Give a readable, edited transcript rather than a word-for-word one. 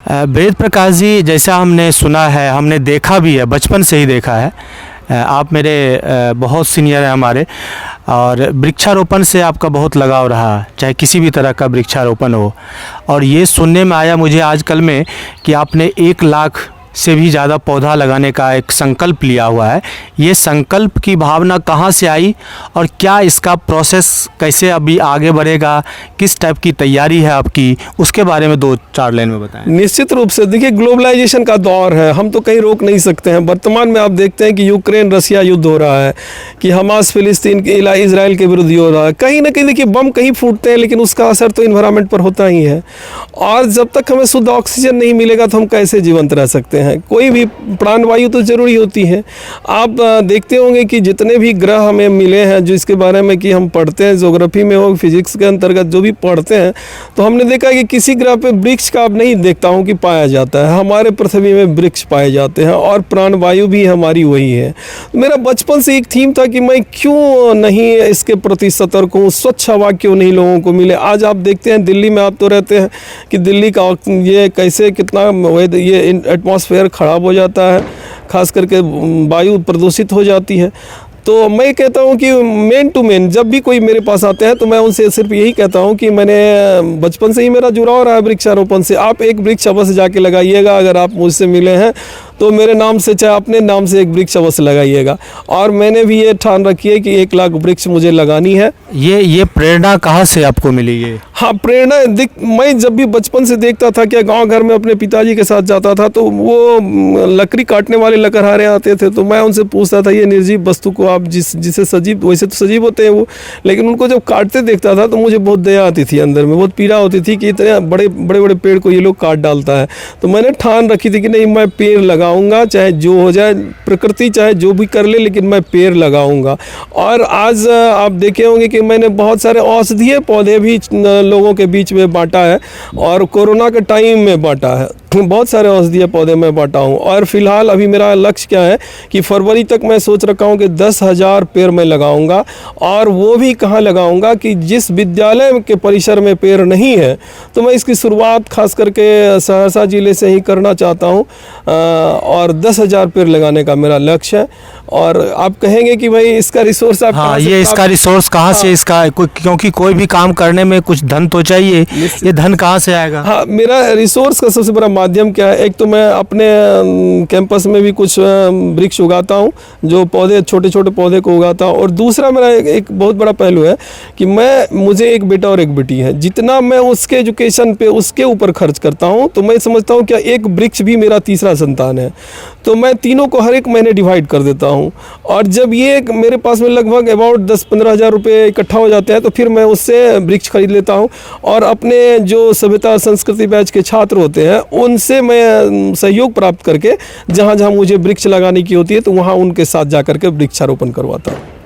वेद प्रकाश जी, जैसा हमने सुना है, हमने देखा भी है, बचपन से ही देखा है। आप मेरे बहुत सीनियर हैं हमारे, और वृक्षारोपण से आपका बहुत लगाव रहा, चाहे किसी भी तरह का वृक्षारोपण हो। और ये सुनने में आया मुझे आजकल में कि आपने 1 लाख से भी ज़्यादा पौधा लगाने का एक संकल्प लिया हुआ है। ये संकल्प की भावना कहाँ से आई और क्या इसका प्रोसेस कैसे अभी आगे बढ़ेगा, किस टाइप की तैयारी है आपकी, उसके बारे में 2-4 लाइन में बताएं। निश्चित रूप से देखिए, ग्लोबलाइजेशन का दौर है, हम तो कहीं रोक नहीं सकते हैं। वर्तमान में आप देखते हैं कि यूक्रेन रसिया युद्ध हो रहा है, कि हमास फिलिस्तीन के इजराइल के विरुद्ध हो रहा है। कहीं ना कहीं देखिए बम कहीं फूटते हैं, लेकिन उसका असर तो इन्वायरमेंट पर होता ही है। और जब तक हमें शुद्ध ऑक्सीजन नहीं मिलेगा तो हम कैसे जीवंत रह सकते हैं। कोई भी प्राणवायु तो जरूरी होती है। आप देखते होंगे कि जितने भी ग्रह हमें मिले हैं, जो इसके बारे में कि हम पढ़ते हैं, ज्योग्राफी में हो, फिजिक्स के अंतर्गत जो भी पढ़ते हैं, तो हमने देखा कि किसी ग्रह पे वृक्ष का अब नहीं देखता हूँ कि पाया जाता है। हमारे पृथ्वी में वृक्ष पाए जाते हैं और प्राणवायु भी हमारी वही है। मेरा बचपन से एक थीम था कि मैं क्यों नहीं इसके प्रति सतर्क हूँ, स्वच्छ हवा क्यों नहीं लोगों को मिले। आज आप देखते हैं दिल्ली में, आप तो रहते हैं, कि दिल्ली का ये कैसे कितना ये एटमॉस्फेयर खराब हो जाता है, खास करके वायु प्रदूषित हो जाती है। तो मैं कहता हूं कि मेन टू मेन जब भी कोई मेरे पास आते हैं तो मैं उनसे सिर्फ यही कहता हूं कि मैंने बचपन से ही मेरा जुड़ाव रहा है वृक्षारोपण से। आप एक वृक्ष अवश्य जाके लगाइएगा। अगर आप मुझसे मिले हैं तो मेरे नाम से, चाहे अपने नाम से, एक वृक्ष अवश्य लगाइएगा। और मैंने भी ये ठान रखी है कि 1 लाख वृक्ष मुझे लगानी है। ये प्रेरणा कहाँ से आपको मिली? ये हाँ, प्रेरणा मैं जब भी बचपन से देखता था कि गांव घर में अपने पिताजी के साथ जाता था, तो वो लकड़ी काटने वाले लकड़हारे आते थे, तो मैं उनसे पूछता था, ये निर्जीव वस्तु को आप जिसे सजीव, वैसे तो सजीव होते हैं वो, लेकिन उनको जब काटते देखता था तो मुझे बहुत दया आती थी, अंदर में बहुत पीड़ा होती थी कि इतने बड़े बड़े पेड़ को ये लोग काट डालता है। तो मैंने ठान रखी थी कि नहीं, मैं पेड़ लगाऊंगा, चाहे जो हो जाए, प्रकृति चाहे जो भी कर ले, लेकिन मैं पेड़ लगाऊंगा। और आज आप देखे होंगे कि मैंने बहुत सारे औषधीय पौधे भी लोगों के बीच में बांटा है, और कोरोना के टाइम में बांटा है। बहुत सारे औषधीय पौधे मैं बांटा हूँ। और फिलहाल अभी मेरा लक्ष्य क्या है कि फरवरी तक मैं सोच रखा हूँ कि 10,000 पेड़ मैं लगाऊंगा। और वो भी कहाँ लगाऊंगा कि जिस विद्यालय के परिसर में पेड़ नहीं है, तो मैं इसकी शुरुआत खास करके सहरसा जिले से ही करना चाहता हूँ। और 10,000 पेड़ लगाने का मेरा लक्ष्य है। और आप कहेंगे कि भाई इसका रिसोर्स आप इसका रिसोर्स कहाँ से, इसका क्योंकि कोई भी काम करने में कुछ धन तो चाहिए, ये धन कहाँ से आएगा? हाँ, मेरा रिसोर्स का सबसे बड़ा माध्यम क्या है? एक तो मैं अपने कैंपस में भी कुछ वृक्ष उगाता हूँ, जो पौधे, छोटे छोटे पौधे को उगाता हूँ। और दूसरा मेरा एक बहुत बड़ा पहलू है कि मुझे एक बेटा और एक बेटी है। जितना मैं उसके एजुकेशन पे, उसके ऊपर खर्च करता हूँ, तो मैं समझता हूँ क्या एक वृक्ष भी मेरा तीसरा संतान है। तो मैं तीनों को हर एक महीने डिवाइड कर देता हूँ। और जब ये मेरे पास में लगभग अबाउट 10-15 हज़ार रुपये इकट्ठा हो जाते हैं, तो फिर मैं उससे वृक्ष खरीद लेता हूँ। और अपने जो सभ्यता संस्कृति बैच के छात्र होते हैं, उनसे मैं सहयोग प्राप्त करके जहाँ जहाँ मुझे वृक्ष लगाने की होती है, तो वहाँ उनके साथ जा करके वृक्षारोपण करवाता हूँ।